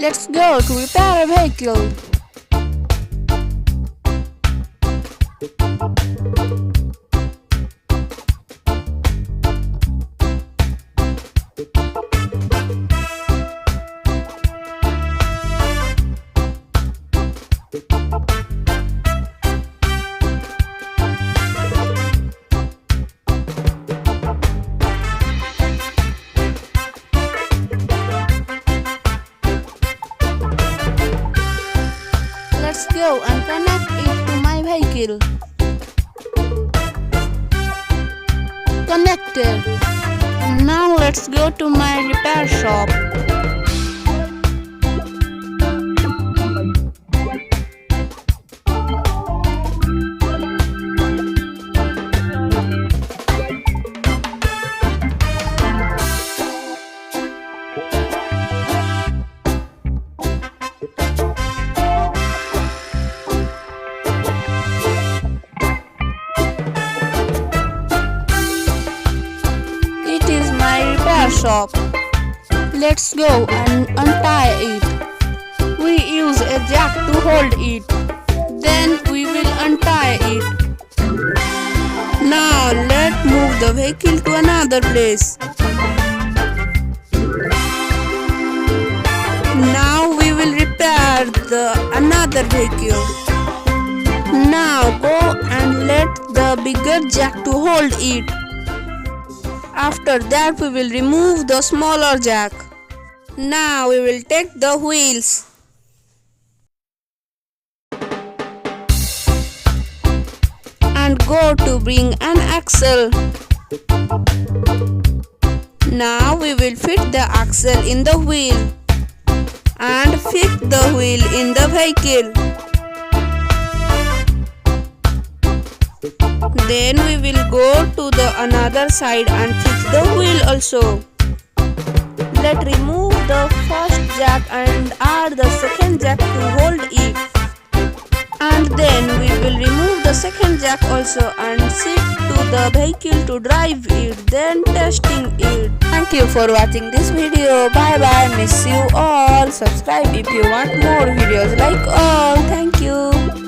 Let's go to repair a vehicle. Let's go and connect it to my vehicle. Connected. And now let's go to my repair shop. It is my repair shop. Let's go and untie it. We use a jack to hold it. Then we will untie it. Now let's move the vehicle to another place. Now we will repair another vehicle. Now go and let the bigger jack to hold it. After that we will remove the smaller jack. Now we will take the wheels. And go to bring an axle. Now we will fit the axle in the wheel. And fix the wheel in the vehicle. Then we will go to the another side and fix the wheel also. Let's remove the first jack and add the second jack to hold it. And then we will remove the second jack also and sit to the vehicle to drive it, then testing it. Thank you for watching this video. Bye bye. Miss you all. Subscribe if you want more videos like all. Thank you.